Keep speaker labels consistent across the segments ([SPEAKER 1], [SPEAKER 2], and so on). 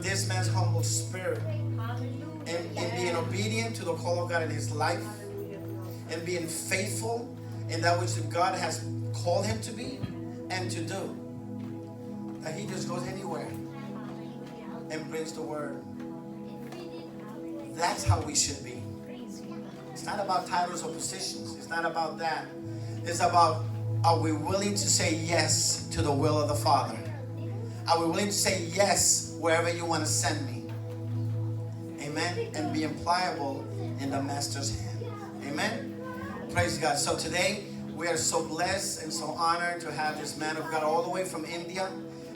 [SPEAKER 1] with this man's humble spirit and being obedient to the call of God in his life and being faithful in that which God has called him to be and to do, that he just goes anywhere and brings the word. That's how we should be. It's not about titles or positions. It's not about that. It's about, are we willing to say yes to the will of the Father? Are we willing to say yes wherever you want to send me? Amen. And being pliable in the Master's hand. Amen. Praise God. So today we are so blessed and so honored to have this man of God all the way from India.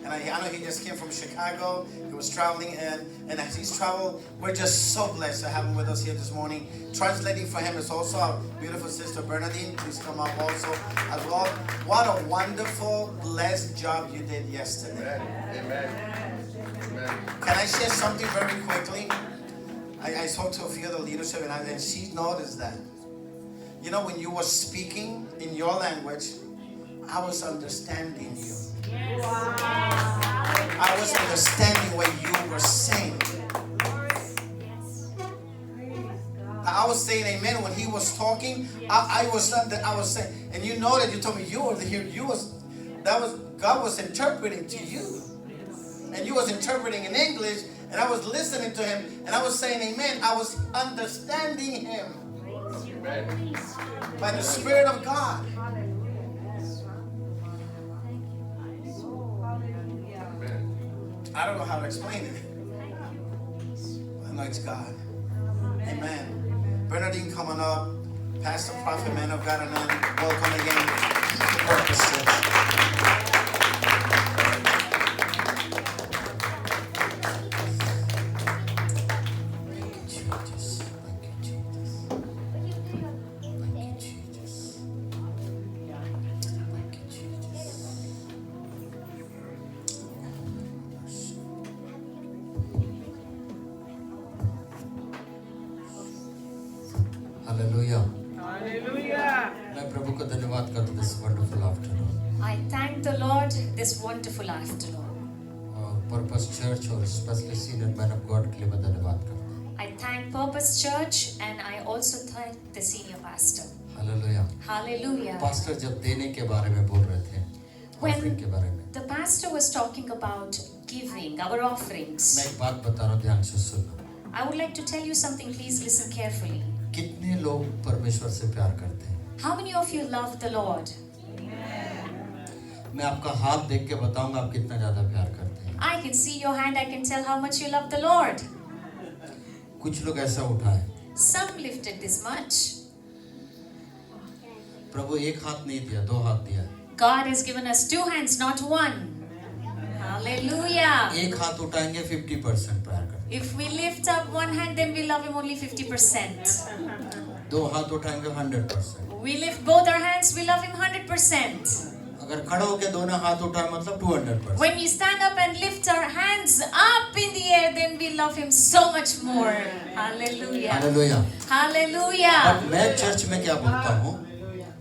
[SPEAKER 1] And I know he just came from Chicago. He was traveling, and as he's traveled, we're just so blessed to have him with us here this morning. Translating for him is also our beautiful sister Bernadine. Please come up also as well. What a wonderful, blessed job you did yesterday.
[SPEAKER 2] Amen. Amen.
[SPEAKER 1] Can I share something very quickly? I spoke to a few of the leadership, and she noticed that. You know, when you were speaking in your language, I was understanding you.
[SPEAKER 3] Wow.
[SPEAKER 1] I was understanding what you were saying. I was saying amen when he was talking. I was saying, and you know that you told me you were here. God was interpreting to you, and you was interpreting in English, and I was listening to him, and I was saying amen. I was understanding him by the Spirit of God. I don't know how to explain it. I know it's God. Amen. Bernadine coming up. Pastor, prophet, man of God, and then welcome again to Purpose Church.
[SPEAKER 2] Hallelujah.
[SPEAKER 3] Hallelujah.
[SPEAKER 2] मैं प्रभु को धन्यवाद करता हूँ this wonderful afternoon.
[SPEAKER 4] I thank the Lord this wonderful afternoon.
[SPEAKER 2] और Purpose Church और especially senior man of God के लिए मैं धन्यवाद करता हूँ.
[SPEAKER 4] I thank Purpose Church and I also thank the senior pastor.
[SPEAKER 2] Hallelujah.
[SPEAKER 4] Hallelujah.
[SPEAKER 2] Pastor जब देने के बारे में बोल रहे थे, offering के बारे में,
[SPEAKER 4] The pastor was talking about giving, our offerings.
[SPEAKER 2] मैं एक बात बता रहा हूँ, ध्यान से सुनना.
[SPEAKER 4] I would like to tell you something, please listen carefully.
[SPEAKER 2] कितने लोग परमेश्वर से प्यार करते हैं?
[SPEAKER 4] How many of you love the Lord?
[SPEAKER 2] मैं आपका हाथ देख के बताऊंगा आप कितना ज्यादा प्यार करते हैं.
[SPEAKER 4] I can see your hand, I can tell how much you love the Lord.
[SPEAKER 2] कुछ लोग ऐसा उठाए,
[SPEAKER 4] Some lifted this much.
[SPEAKER 2] प्रभु एक हाथ नहीं दिया, दो हाथ दिया.
[SPEAKER 4] God has given us two hands, not one. Hallelujah.
[SPEAKER 2] एक हाथ उठाएंगे 50% प्यार करते.
[SPEAKER 4] If we lift up one hand, then we love him only 50%.
[SPEAKER 2] दो हाथ उठाएंगे 100%.
[SPEAKER 4] We lift both our hands, we love him 100%.
[SPEAKER 2] अगर खड़े होके दोनों हाथ उठाए मतलब 200%.
[SPEAKER 4] When we stand up and lift our hands up in the air, then we love him so much more. Hallelujah.
[SPEAKER 2] Hallelujah.
[SPEAKER 4] Hallelujah.
[SPEAKER 2] But मैं church में क्या बोलता हूँ?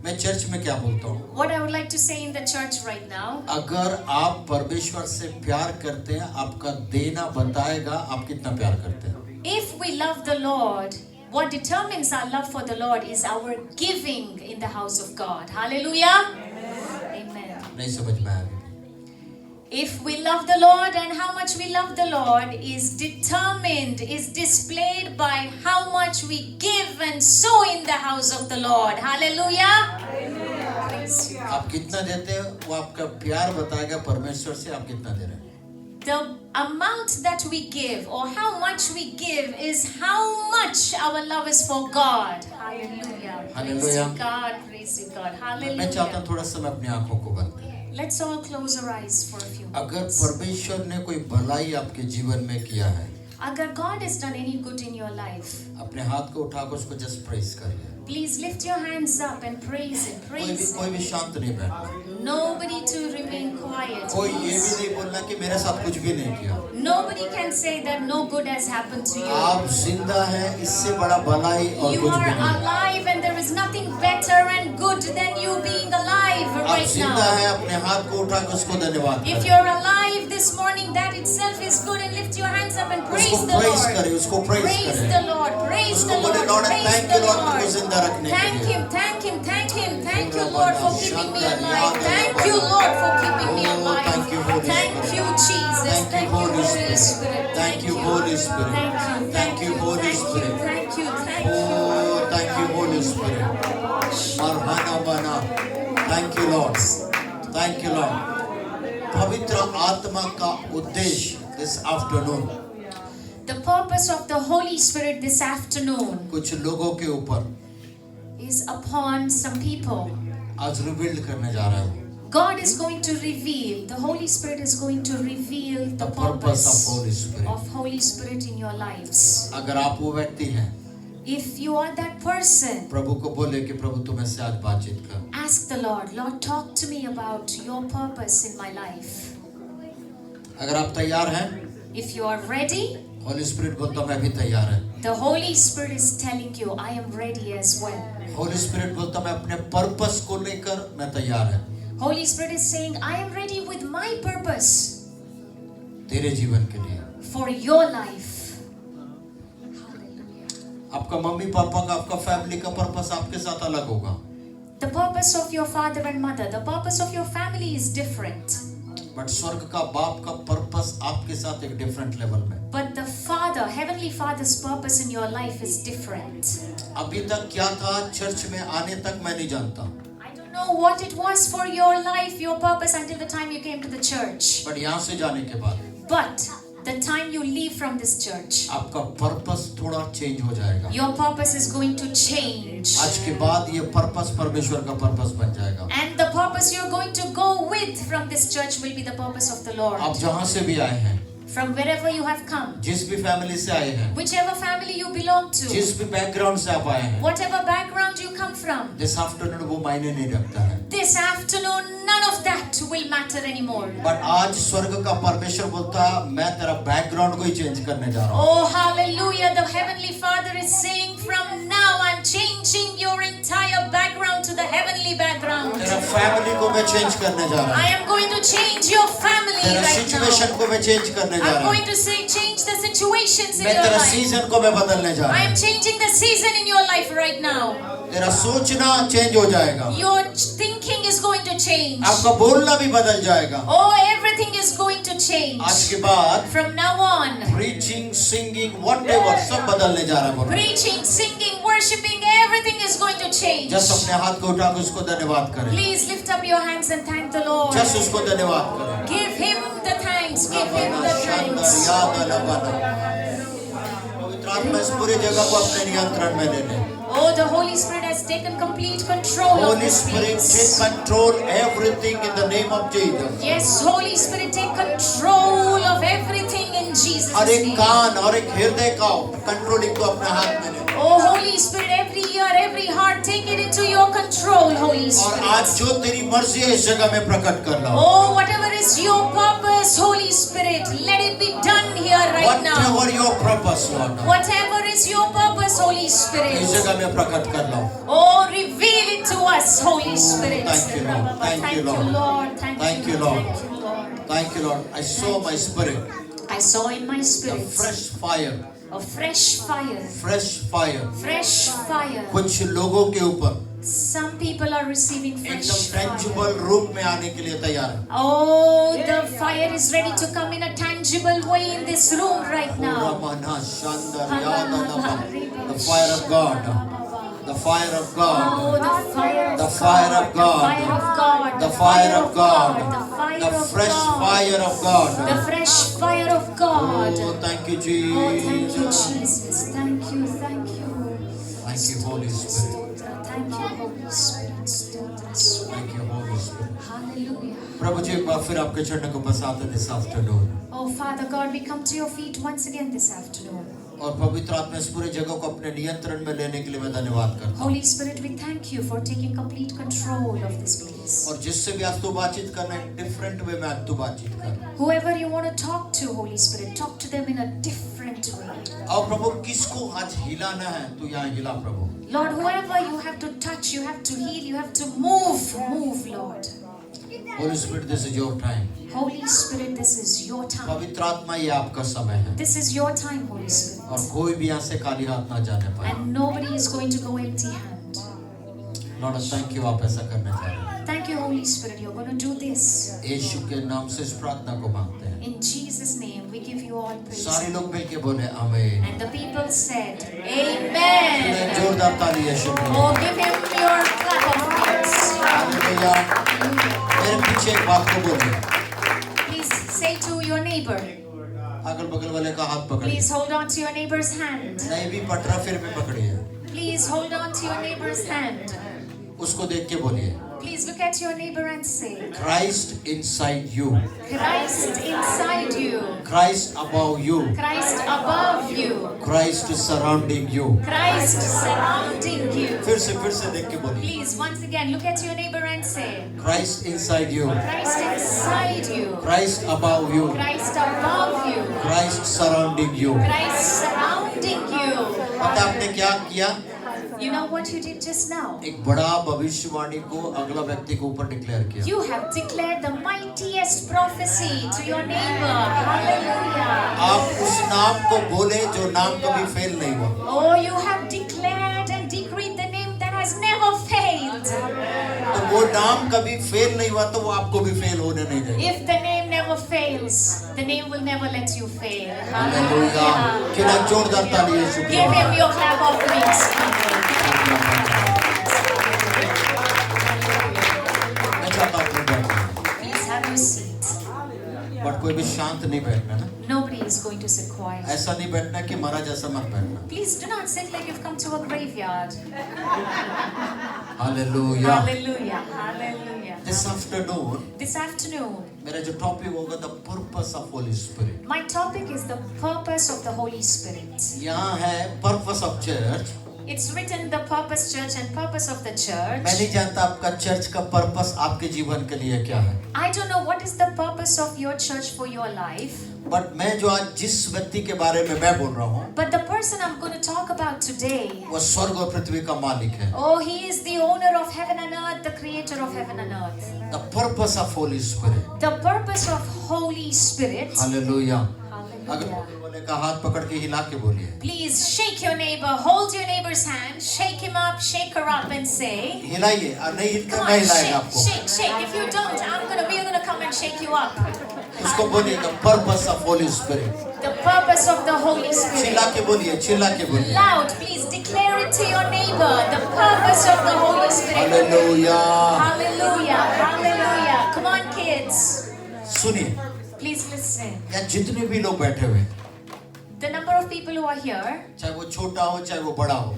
[SPEAKER 2] मैं चर्च में क्या बोलता हूँ?
[SPEAKER 4] What I would like to say in the church right now,
[SPEAKER 2] अगर आप परमेश्वर से प्यार करते हैं, आपका देना बताएगा आप कितना प्यार करते हैं.
[SPEAKER 4] if we love the Lord, what determines our love for the Lord is our giving in the house of God. Hallelujah. Amen.
[SPEAKER 2] नहीं समझ में आया.
[SPEAKER 4] If we love the Lord and how much we love the Lord is determined, is displayed by how much we give and sow in the house of the Lord. Hallelujah. Praise you.
[SPEAKER 2] आप कितना देते हैं वो आपका प्यार बताएगा परमेश्वर से आप कितना दे रहे हैं.
[SPEAKER 4] The amount that we give or how much we give is how much our love is for God. Hallelujah. Praise
[SPEAKER 2] Hallelujah.
[SPEAKER 4] you God. Praise you God.
[SPEAKER 2] मैं चाहता
[SPEAKER 4] Hallelujah.
[SPEAKER 2] हूँ थोड़ा समय अपनी आंखों को बंद करें.
[SPEAKER 4] Let's all close our eyes for a few
[SPEAKER 2] अगर
[SPEAKER 4] minutes.
[SPEAKER 2] परमेश्वर ने कोई भलाई आपके जीवन में किया है,
[SPEAKER 4] Agar God has done any good in your life,
[SPEAKER 2] अपने हाथ को उठाकर उसको जस्ट प्रेस करिए.
[SPEAKER 4] please lift your hands up and praise Him. Praise
[SPEAKER 2] कोई भी
[SPEAKER 4] Him.
[SPEAKER 2] शांत नहीं बैठना.
[SPEAKER 4] Nobody to remain quiet.
[SPEAKER 2] कोई ये भी
[SPEAKER 4] please.
[SPEAKER 2] नहीं बोलना कि मेरे साथ कुछ भी नहीं किया.
[SPEAKER 4] Nobody can say that no good has happened to you.
[SPEAKER 2] आप जिंदा हैं, इससे बड़ा भलाई और
[SPEAKER 4] You
[SPEAKER 2] कुछ
[SPEAKER 4] are
[SPEAKER 2] भी नहीं.
[SPEAKER 4] alive and there is nothing better and good than you being alive right
[SPEAKER 2] जिंदा
[SPEAKER 4] now.
[SPEAKER 2] है अपने हाथ को उठा के उसको धन्यवाद
[SPEAKER 4] If
[SPEAKER 2] करें,
[SPEAKER 4] you're alive this morning, that itself is good, and lift your hands up and praise
[SPEAKER 2] उसको
[SPEAKER 4] the
[SPEAKER 2] praise
[SPEAKER 4] Lord.
[SPEAKER 2] करें, उसको praise
[SPEAKER 4] Praise
[SPEAKER 2] करें,
[SPEAKER 4] the Lord, praise
[SPEAKER 2] उसको
[SPEAKER 4] the
[SPEAKER 2] बोले
[SPEAKER 4] Lord,
[SPEAKER 2] Lord,
[SPEAKER 4] praise
[SPEAKER 2] thank
[SPEAKER 4] the
[SPEAKER 2] you Lord मेरे को जिंदा
[SPEAKER 4] Lord.
[SPEAKER 2] रखने के
[SPEAKER 4] Thank
[SPEAKER 2] लिए।
[SPEAKER 4] Him, thank Him, thank Him, thank you Lord for keeping me alive. Thank you Lord for keeping me
[SPEAKER 2] Oh,
[SPEAKER 4] alive.
[SPEAKER 2] thank you, Holy
[SPEAKER 4] Thank
[SPEAKER 2] Spirit.
[SPEAKER 4] you Jesus,
[SPEAKER 2] Thank you, Holy Spirit.
[SPEAKER 4] Spirit.
[SPEAKER 2] Thank you, Holy Spirit.
[SPEAKER 4] Thank you,
[SPEAKER 2] Thank you, Holy
[SPEAKER 4] thank you,
[SPEAKER 2] Spirit.
[SPEAKER 4] thank you, thank you.
[SPEAKER 2] Oh, thank you, Holy Spirit. Marhana bana. Thank you, Lord. Thank you, Lord. पवित्र आत्मा का उद्देश्य this afternoon
[SPEAKER 4] The purpose of the Holy Spirit this afternoon
[SPEAKER 2] कुछ लोगों के ऊपर
[SPEAKER 4] is upon some people.
[SPEAKER 2] आज reveal करने जा रहा हूँ।
[SPEAKER 4] God is going to reveal, the Holy Spirit is going to reveal the
[SPEAKER 2] The purpose
[SPEAKER 4] purpose
[SPEAKER 2] of Holy Spirit.
[SPEAKER 4] of Holy Spirit in your lives.
[SPEAKER 2] अगर आप वो व्यक्ति हैं,
[SPEAKER 4] If you are that person,
[SPEAKER 2] प्रभु को बोले कि प्रभु तुम से आज बातचीत कर।
[SPEAKER 4] ask the Lord, Lord, talk to me about your purpose in my life.
[SPEAKER 2] अगर आप तैयार हैं,
[SPEAKER 4] If you are ready,
[SPEAKER 2] Holi spirit बोलता मैं भी तैयार है।
[SPEAKER 4] the Holy Spirit is telling you, I am ready as well.
[SPEAKER 2] Holi spirit बोलता मैं अपने पर्पस को लेकर मैं तैयार है।
[SPEAKER 4] Holy Spirit is saying, I am ready with my purpose
[SPEAKER 2] तेरे जीवन के लिए।
[SPEAKER 4] for your life.
[SPEAKER 2] आपका मम्मी पापा का, आपका फैमिली का पर्पस आपके साथ अलग होगा।
[SPEAKER 4] The purpose of your father and mother, the purpose of your family is different.
[SPEAKER 2] But स्वर्ग का बाप का पर्पस आपके साथ एक डिफरेंट लेवल में।
[SPEAKER 4] But the Father, Heavenly Father's purpose in your life is different.
[SPEAKER 2] अभी तक क्या था चर्च में आने तक मैं नहीं जानता,
[SPEAKER 4] I don't know what it was for your life, your purpose until the time you came to the church.
[SPEAKER 2] But यहाँ से जाने के बाद
[SPEAKER 4] But the time you leave from this church,
[SPEAKER 2] आपका पर्पस थोड़ा चेंज हो जाएगा।
[SPEAKER 4] your purpose is going to change.
[SPEAKER 2] आज के बाद ये पर्पस परमेश्वर का पर्पस बन जाएगा।
[SPEAKER 4] And the purpose you're going to go with from this church will be the purpose of the Lord.
[SPEAKER 2] आप जहाँ से भी आए हैं,
[SPEAKER 4] From wherever you have come,
[SPEAKER 2] जिस भी फैमिली से आए हैं,
[SPEAKER 4] whichever family you belong to,
[SPEAKER 2] जिस भी बैकग्राउंड से आप आए हैं,
[SPEAKER 4] whatever background you come from,
[SPEAKER 2] this afternoon वो मायने नहीं रखता है।
[SPEAKER 4] this afternoon, none of that will matter anymore.
[SPEAKER 2] But आज स्वर्ग का परमेश्वर बोलता मैं तेरा बैकग्राउंड को ही चेंज करने जा रहा हूँ।
[SPEAKER 4] Oh, hallelujah. The Heavenly Father is saying, from now I'm changing your entire background to the heavenly background.
[SPEAKER 2] तेरा फैमिली को मैं चेंज करने जा रहा
[SPEAKER 4] I
[SPEAKER 2] हूँ।
[SPEAKER 4] am going to change your family
[SPEAKER 2] तेरा
[SPEAKER 4] right
[SPEAKER 2] सिचुएशन
[SPEAKER 4] now.
[SPEAKER 2] को मैं चेंज करने जा
[SPEAKER 4] I'm
[SPEAKER 2] रहा
[SPEAKER 4] going
[SPEAKER 2] हूँ।
[SPEAKER 4] to say, change the situations in
[SPEAKER 2] मैं
[SPEAKER 4] your
[SPEAKER 2] तेरा
[SPEAKER 4] life.
[SPEAKER 2] सीजन को मैं बदलने जा
[SPEAKER 4] I
[SPEAKER 2] रहा
[SPEAKER 4] am
[SPEAKER 2] हूँ।
[SPEAKER 4] changing the season in your life right now.
[SPEAKER 2] तेरा सोचना चेंज हो जाएगा।
[SPEAKER 4] Your thinking is going to change.
[SPEAKER 2] आपका बोलना भी बदल जाएगा।
[SPEAKER 4] Oh, everything is going to change.
[SPEAKER 2] आज के बाद
[SPEAKER 4] From now on,
[SPEAKER 2] preaching, singing, whatever सब बदलने जा रहा है।
[SPEAKER 4] preaching, singing, worshiping, everything is going to change.
[SPEAKER 2] Just अपने हाथ को उठा के उसको धन्यवाद करें।
[SPEAKER 4] Please lift up your hands and thank the Lord.
[SPEAKER 2] Just उसको धन्यवाद करें।
[SPEAKER 4] Give Him the thanks. Give Him the thanks.
[SPEAKER 2] पवित्र आत्मा इस पूरी जगह को अपने नियंत्रण में ले ले।
[SPEAKER 4] Oh, the Holy Spirit has taken complete control of
[SPEAKER 2] Holy
[SPEAKER 4] this
[SPEAKER 2] Spirit,
[SPEAKER 4] place.
[SPEAKER 2] take control everything in the name of Jesus.
[SPEAKER 4] Yes, Holy Spirit, take control of everything in Jesus'
[SPEAKER 2] हर एक
[SPEAKER 4] name.
[SPEAKER 2] कान और एक हृदय का controlling को अपने हाथ में ले।
[SPEAKER 4] Oh, Holy Spirit, every ear, every heart, take it into your control, Holy
[SPEAKER 2] और आज
[SPEAKER 4] Spirit.
[SPEAKER 2] जो तेरी मर्जी है इस जगह में प्रकट कर लो।
[SPEAKER 4] Oh, whatever is your purpose, Holy Spirit, let it be done here right now.
[SPEAKER 2] Whatever your purpose, Lord,
[SPEAKER 4] Whatever is your purpose, Holy
[SPEAKER 2] इस
[SPEAKER 4] Spirit.
[SPEAKER 2] जगह में प्रकट कर लो।
[SPEAKER 4] Oh, reveal it to us, Holy Spirit.
[SPEAKER 2] Thank you, Lord. Thank
[SPEAKER 4] Thank
[SPEAKER 2] you,
[SPEAKER 4] you,
[SPEAKER 2] Lord.
[SPEAKER 4] Lord. Thank
[SPEAKER 2] Thank
[SPEAKER 4] you,
[SPEAKER 2] you,
[SPEAKER 4] Lord.
[SPEAKER 2] Lord.
[SPEAKER 4] Thank you, Lord.
[SPEAKER 2] Thank you, Lord. I saw my spirit,
[SPEAKER 4] I saw in my
[SPEAKER 2] a
[SPEAKER 4] spirit
[SPEAKER 2] fresh fire,
[SPEAKER 4] a fresh fire.
[SPEAKER 2] fresh fire.
[SPEAKER 4] Fresh fire.
[SPEAKER 2] कुछ लोगों के ऊपर
[SPEAKER 4] Some people are receiving fresh
[SPEAKER 2] एकदम
[SPEAKER 4] fire.
[SPEAKER 2] tangible रूप में आने के लिए तैयार है।
[SPEAKER 4] Oh, the fire is ready to come in a tangible way in this room right now.
[SPEAKER 2] Ramana Shandar Yadanama. The fire of God. The fire of God.
[SPEAKER 4] Oh, the fire of
[SPEAKER 2] The fire of God.
[SPEAKER 4] The fire of God.
[SPEAKER 2] The fire of God.
[SPEAKER 4] The fire
[SPEAKER 2] The
[SPEAKER 4] of
[SPEAKER 2] fresh
[SPEAKER 4] God.
[SPEAKER 2] fire of God.
[SPEAKER 4] The fresh fire of God.
[SPEAKER 2] Oh, thank you,
[SPEAKER 4] Oh, thank you,
[SPEAKER 2] Jesus.
[SPEAKER 4] Jesus. Thank you, thank you.
[SPEAKER 2] Thank you, Holy Spirit.
[SPEAKER 4] Thank you, Holy Spirit.
[SPEAKER 2] Thank you, Holy Spirit.
[SPEAKER 4] Hallelujah.
[SPEAKER 2] प्रभु जी एक बार फिर आपके चरणों को पसाते this afternoon.
[SPEAKER 4] Oh, Father God, we come to your feet once again this afternoon.
[SPEAKER 2] और पवित्र आत्मा इस पूरे जगह को अपने नियंत्रण में लेने के लिए मैं धन्यवाद करता हूँ।
[SPEAKER 4] Holy Spirit, we thank you for taking complete control of this place.
[SPEAKER 2] और जिससे भी आज तू बातचीत करना है डिफरेंट वे में आज तू बातचीत कर।
[SPEAKER 4] Whoever you want to talk to, Holy Spirit, talk to them in a different way.
[SPEAKER 2] और प्रभु किसको आज हिलाना है तू यहाँ हिला प्रभु।
[SPEAKER 4] Lord, whoever you have to touch, you have to heal, you have to move, Lord.
[SPEAKER 2] Holy Spirit, this is your time.
[SPEAKER 4] Holy Spirit, this is your time.
[SPEAKER 2] पवित्र आत्मा, ये आपका समय है
[SPEAKER 4] This is your time, Holy Spirit.
[SPEAKER 2] और कोई भी यहाँ से खाली हाथ ना जाने पाए.
[SPEAKER 4] And nobody is going to go empty hand.
[SPEAKER 2] Lord, thank you, आप ऐसा करने जा रहे हैं.
[SPEAKER 4] Thank you, Holy Spirit. You're going to do this.
[SPEAKER 2] यीशु के नाम से इस प्रार्थना को मांगते हैं.
[SPEAKER 4] In Jesus' name, we give you all praise.
[SPEAKER 2] सारे लोग मिलके बोले आमीन.
[SPEAKER 4] And the people said, Amen.
[SPEAKER 2] जोरदार ताली यीशु के लिए.
[SPEAKER 4] Oh, give him your clap of hands.
[SPEAKER 2] Hallelujah. मेरे पीछे एक बात को बोलिए.
[SPEAKER 4] Please say to your neighbor.
[SPEAKER 2] अगल बगल वाले का हाथ पकड़िए.
[SPEAKER 4] Please hold on to your neighbor's hand.
[SPEAKER 2] नहीं भी पट रहा फिर भी पकड़िए.
[SPEAKER 4] Please hold on to your neighbor's hand.
[SPEAKER 2] उसको देख के बोलिए.
[SPEAKER 4] Please look at your neighbor and say,
[SPEAKER 2] Christ inside you.
[SPEAKER 4] Christ inside you.
[SPEAKER 2] Christ above you.
[SPEAKER 4] Christ above you.
[SPEAKER 2] Christ surrounding you.
[SPEAKER 4] Christ surrounding you.
[SPEAKER 2] फिर से देख के बोलिए.
[SPEAKER 4] Please, once again, look at your neighbor and say,
[SPEAKER 2] Christ inside you.
[SPEAKER 4] Christ inside you.
[SPEAKER 2] Christ above you.
[SPEAKER 4] Christ above you.
[SPEAKER 2] Christ surrounding you.
[SPEAKER 4] Christ surrounding you.
[SPEAKER 2] पता आपने क्या किया?
[SPEAKER 4] You know what you did just now?
[SPEAKER 2] एक बड़ा भविष्यवाणी को अगला व्यक्ति के ऊपर डिक्लेयर किया.
[SPEAKER 4] You have declared the mightiest prophecy to your neighbor. Hallelujah.
[SPEAKER 2] आप उस नाम को बोले जो नाम कभी फेल नहीं हुआ.
[SPEAKER 4] Oh, you have declared and decreed the name that has never failed.
[SPEAKER 2] तो वो नाम कभी फेल नहीं हुआ तो वो आपको भी फेल होने नहीं देगा.
[SPEAKER 4] If the name never fails, the name will never let you fail.
[SPEAKER 2] Hallelujah. कितना जोरदार ताली यीशु के
[SPEAKER 4] Give
[SPEAKER 2] लिए.
[SPEAKER 4] him your clap offerings.
[SPEAKER 2] मैं चाहता हूँ आप लोग बैठें.
[SPEAKER 4] Please have your seat.
[SPEAKER 2] But कोई भी शांत नहीं बैठना ना.
[SPEAKER 4] Nobody is going to sit quiet.
[SPEAKER 2] ऐसा नहीं बैठना कि मरा जैसा मत बैठना.
[SPEAKER 4] Please do not sit like you've come to a graveyard.
[SPEAKER 2] Hallelujah.
[SPEAKER 4] Hallelujah. Hallelujah.
[SPEAKER 2] This afternoon
[SPEAKER 4] This afternoon,
[SPEAKER 2] मेरा जो टॉपिक होगा the purpose of Holi spirit.
[SPEAKER 4] my topic is the purpose of the Holy Spirit.
[SPEAKER 2] यहाँ है purpose of church.
[SPEAKER 4] It's written the purpose church and purpose of the church.
[SPEAKER 2] मैं नहीं जानता आपका church का पर्पस आपके जीवन के लिए क्या है.
[SPEAKER 4] I don't know what is the purpose of your church for your life.
[SPEAKER 2] But मैं जो आज जिस व्यक्ति के बारे में मैं बोल रहा हूँ
[SPEAKER 4] But the person I'm going to talk about today,
[SPEAKER 2] वो स्वर्ग और पृथ्वी का मालिक है.
[SPEAKER 4] oh, he is the owner of heaven and earth, the creator of heaven and earth.
[SPEAKER 2] The purpose of Holi spirit.
[SPEAKER 4] The purpose of Holy Spirit.
[SPEAKER 2] Hallelujah. अगर
[SPEAKER 4] Hallelujah.
[SPEAKER 2] बोले का हाथ पकड़ के हिला के बोलिए.
[SPEAKER 4] Please shake your neighbor, hold your neighbor's hand, shake him up, shake her up and say,
[SPEAKER 2] हिलाइए. और नहीं हिलते
[SPEAKER 4] come
[SPEAKER 2] मैं
[SPEAKER 4] on,
[SPEAKER 2] हिलाएगा
[SPEAKER 4] shake,
[SPEAKER 2] आपको.
[SPEAKER 4] shake, shake. If you don't, we're gonna come and shake you up.
[SPEAKER 2] उसको बोलिए the purpose of Holi spirit.
[SPEAKER 4] The purpose of the Holy Spirit.
[SPEAKER 2] चिल्ला के बोलिए. चिल्ला के बोलिए.
[SPEAKER 4] Loud, please declare it to your neighbor. The purpose of the Holy Spirit.
[SPEAKER 2] Hallelujah.
[SPEAKER 4] Hallelujah, hallelujah. Come on, kids.
[SPEAKER 2] सुनिए.
[SPEAKER 4] Please listen.
[SPEAKER 2] यहाँ जितने भी लोग बैठे हुए,
[SPEAKER 4] The number of people who are here,
[SPEAKER 2] चाहे वो छोटा हो चाहे वो बड़ा हो,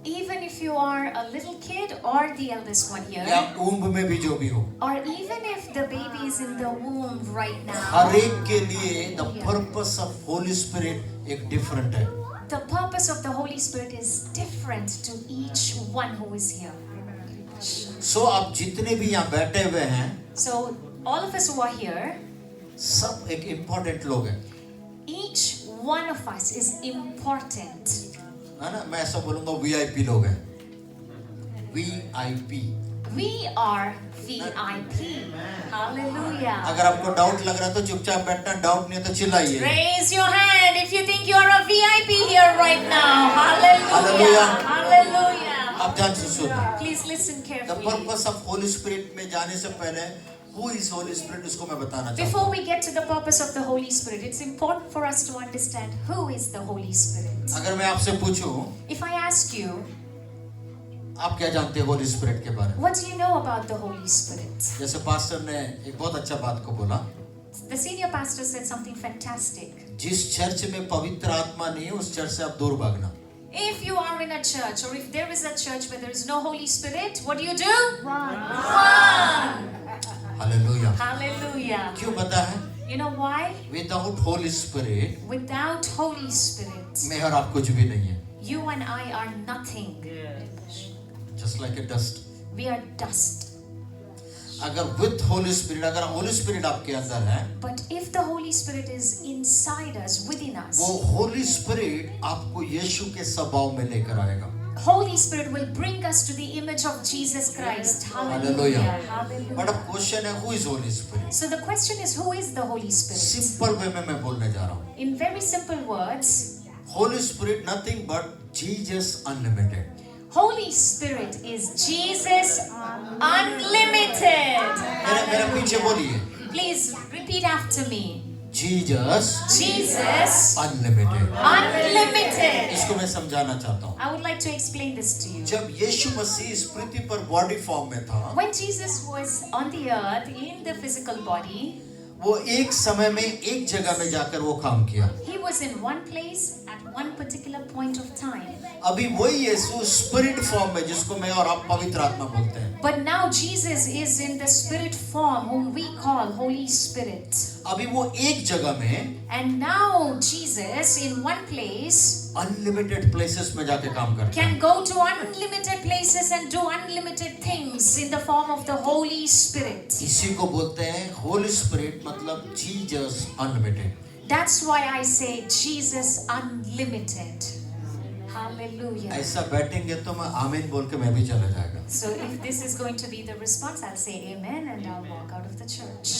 [SPEAKER 4] even if you are a little kid or the eldest one
[SPEAKER 2] या
[SPEAKER 4] here,
[SPEAKER 2] ऊंब में भी जो भी हो,
[SPEAKER 4] or even if the baby is in the womb right now,
[SPEAKER 2] हर एक के लिए the purpose of Holi spirit एक डिफरेंट है.
[SPEAKER 4] the purpose of the Holy Spirit is different to each one who is here.
[SPEAKER 2] सो आप जितने भी यहाँ बैठे हुए हैं
[SPEAKER 4] So, all of us who are here,
[SPEAKER 2] सब एक इम्पोर्टेंट लोग हैं,
[SPEAKER 4] each one of us is important.
[SPEAKER 2] है ना. मैं ऐसा बोलूंगा वीआईपी लोग हैं. VIP.
[SPEAKER 4] We are VIP. Hallelujah.
[SPEAKER 2] अगर आपको डाउट लग रहा है तो चुपचाप बैठना. डाउट नहीं है तो चिल्लाइए.
[SPEAKER 4] Raise your hand if you think you are a VIP here right now. Hallelujah.
[SPEAKER 2] Hallelujah.
[SPEAKER 4] Hallelujah.
[SPEAKER 2] आप ध्यान से सुनिए.
[SPEAKER 4] Please listen
[SPEAKER 2] the
[SPEAKER 4] carefully.
[SPEAKER 2] Purpose of Holi spirit में जाने से पहले हु इज होली स्पिरिट उसको मैं बताना चाहता
[SPEAKER 4] Before
[SPEAKER 2] हूँ.
[SPEAKER 4] we get to the purpose of the Holy Spirit, it's important for us to understand who is the Holy Spirit.
[SPEAKER 2] अगर मैं आपसे पूछूं
[SPEAKER 4] If I ask you,
[SPEAKER 2] आप क्या जानते हैं होली स्पिरिट के बारे में.
[SPEAKER 4] what do you know about the Holy Spirit?
[SPEAKER 2] जैसे पास्टर ने एक बहुत अच्छा बात को बोला.
[SPEAKER 4] The senior pastor said something fantastic.
[SPEAKER 2] जिस चर्च में पवित्र आत्मा नहीं है उस चर्च से आप दूर भागना.
[SPEAKER 4] If you are in a church or if there is a church where there is no Holy Spirit, what do? Run.
[SPEAKER 2] Hallelujah.
[SPEAKER 4] Hallelujah.
[SPEAKER 2] क्यों पता है?
[SPEAKER 4] You know why?
[SPEAKER 2] Without Holi spirit
[SPEAKER 4] Without Holy Spirit,
[SPEAKER 2] मैं और आप कुछ भी नहीं है.
[SPEAKER 4] you and I are nothing.
[SPEAKER 2] Just like a dust.
[SPEAKER 4] We are dust.
[SPEAKER 2] अगर विद होली स्पिरिट, अगर होली स्पिरिट आपके अंदर है,
[SPEAKER 4] But if the Holy Spirit is inside us, within us,
[SPEAKER 2] वो होली स्पिरिट आपको यीशु के स्वभाव में लेकर आएगा.
[SPEAKER 4] Holy Spirit will bring us to the image of Jesus Christ. Hallelujah.
[SPEAKER 2] Hallelujah.
[SPEAKER 4] Hallelujah.
[SPEAKER 2] But अब क्वेश्चन है, who is Holy Spirit?
[SPEAKER 4] So the question is, who is the Holy Spirit?
[SPEAKER 2] Simple way में मैं बोलने जा रहा हूँ.
[SPEAKER 4] In very simple words,
[SPEAKER 2] Holy Spirit nothing but Jesus unlimited.
[SPEAKER 4] Holy Spirit is Jesus unlimited.
[SPEAKER 2] मेरे पीछे बोलिए.
[SPEAKER 4] Please repeat after me.
[SPEAKER 2] Jesus
[SPEAKER 4] Jesus
[SPEAKER 2] unlimited.
[SPEAKER 4] unlimited.
[SPEAKER 2] इसको मैं समझाना चाहता हूँ.
[SPEAKER 4] I would like to explain this to you.
[SPEAKER 2] जब यीशु मसीह इस पृथ्वी पर बॉडी फॉर्म में था,
[SPEAKER 4] When Jesus was on the earth in the physical body,
[SPEAKER 2] वो एक समय में एक जगह में जाकर वो काम किया.
[SPEAKER 4] he was in one place at one particular point of time.
[SPEAKER 2] अभी वही यीशु स्पिरिट फॉर्म में, जिसको मैं और आप पवित्र आत्मा बोलते हैं.
[SPEAKER 4] But now Jesus is in the spirit form, whom we call Holy Spirit.
[SPEAKER 2] अभी वो एक जगह में
[SPEAKER 4] And now Jesus in one place
[SPEAKER 2] unlimited places में जाके काम करता
[SPEAKER 4] can
[SPEAKER 2] है.
[SPEAKER 4] go to unlimited places and do unlimited things in the form of the Holy Spirit.
[SPEAKER 2] इसी को बोलते हैं होली स्पिरिट, मतलब Jesus unlimited.
[SPEAKER 4] That's why I say Jesus unlimited. Hallelujah.
[SPEAKER 2] ऐसा बैठेंगे तो मैं आमीन बोल के मैं भी चला जाएगा.
[SPEAKER 4] So if this is going to be the response, I'll say amen and I'll walk out of the church.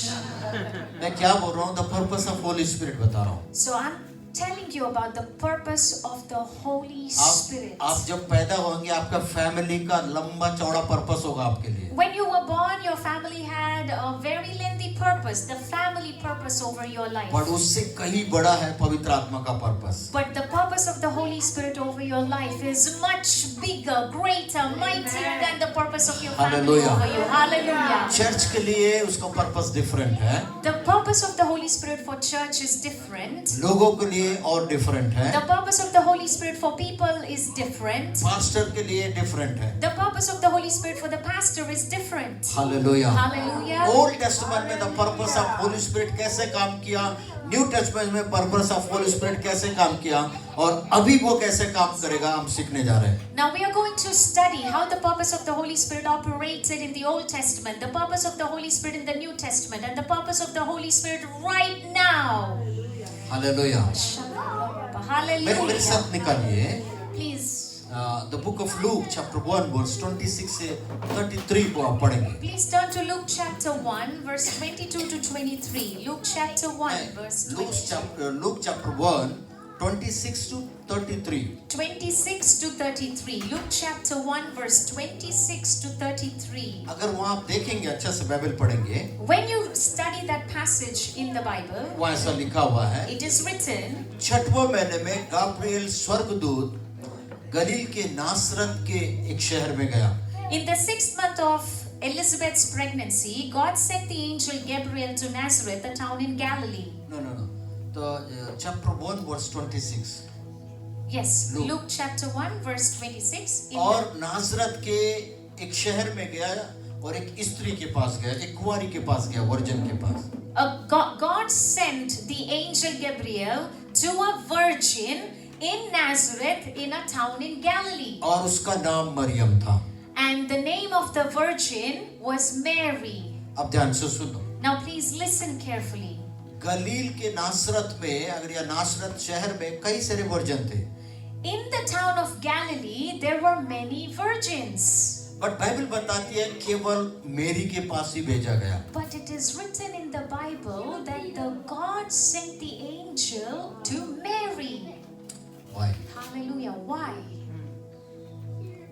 [SPEAKER 2] मैं क्या बोल रहा हूँ? The purpose of Holi spirit बता रहा हूँ.
[SPEAKER 4] So I'm telling you about the purpose of the Holy Spirit.
[SPEAKER 2] आप जब पैदा होंगे, आपका फैमिली का लंबा चौड़ा पर्पस होगा आपके लिए.
[SPEAKER 4] When you were born, your family had a very lengthy purpose, the family purpose over your life.
[SPEAKER 2] पर उससे कहीं बड़ा है पवित्र आत्मा का purpose.
[SPEAKER 4] But the purpose of the Holy Spirit over your life is much bigger, greater, mightier than the purpose of your family
[SPEAKER 2] Hallelujah.
[SPEAKER 4] over you. Hallelujah.
[SPEAKER 2] Church के लिए उसका पर्पस डिफरेंट है,
[SPEAKER 4] The purpose of the Holy Spirit for church is different.
[SPEAKER 2] लोगों के लिए और different है,
[SPEAKER 4] The purpose of the Holy Spirit for people is different.
[SPEAKER 2] Pastor के लिए डिफरेंट है.
[SPEAKER 4] The purpose of the Holy Spirit for the pastor is different.
[SPEAKER 2] Hallelujah.
[SPEAKER 4] Hallelujah.
[SPEAKER 2] Old testament में the purpose of Holi spirit कैसे काम किया, new testament में purpose of Holi spirit कैसे काम किया, और अभी वो कैसे काम करेगा, हम सीखने जा रहे हैं.
[SPEAKER 4] Now we are going to study how the purpose of the Holy Spirit operated in the Old Testament, the purpose of the Holy Spirit in the New Testament, and the purpose of the Holy Spirit right now.
[SPEAKER 2] Hallelujah. मेरे
[SPEAKER 4] Hallelujah.
[SPEAKER 2] साथ निकालिए
[SPEAKER 4] Please,
[SPEAKER 2] the book of Luke chapter 1 verse 26 से 33 को आप पढ़ेंगे.
[SPEAKER 4] please turn to Luke chapter 1, verse 22 to 23. Luke chapter 1, verse
[SPEAKER 2] look chapter 1 26 to 33.
[SPEAKER 4] 26 to 33. Luke chapter 1, verse 26 to 33.
[SPEAKER 2] अगर वहाँ आप देखेंगे, अच्छे से बाइबल पढ़ेंगे,
[SPEAKER 4] When you study that passage in the Bible,
[SPEAKER 2] वहाँ ऐसा लिखा हुआ है,
[SPEAKER 4] it is written,
[SPEAKER 2] 6वें महीने में गाब्रिएल स्वर्गदूत गलील के नासरत के एक शहर में गया.
[SPEAKER 4] in the 6th month of Elizabeth's pregnancy, God sent the angel Gabriel to Nazareth, a town in Galilee.
[SPEAKER 2] No. तो chapter 1 verse 26.
[SPEAKER 4] Yes,
[SPEAKER 2] Luke.
[SPEAKER 4] Luke chapter 1, verse 26. In
[SPEAKER 2] और नासरत के एक शहर में गया और एक स्त्री के पास गया, एक कुंवारी के पास गया, वर्जन के पास.
[SPEAKER 4] God sent the angel Gabriel to a virgin in Nazareth, in a town in Galilee.
[SPEAKER 2] और उसका नाम मरियम था.
[SPEAKER 4] And the name of the virgin was Mary.
[SPEAKER 2] अब ध्यान से सुनो.
[SPEAKER 4] Now please listen carefully.
[SPEAKER 2] गलील के नासरत में, अगर या नासरत शहर में कई सारे वर्जन थे.
[SPEAKER 4] In the town of Galilee, there were many virgins.
[SPEAKER 2] But Bible बताती है केवल मेरी के पास ही भेजा गया.
[SPEAKER 4] But it is written in the Bible that the God sent the angel to Mary.
[SPEAKER 2] Why?
[SPEAKER 4] Hallelujah. Why?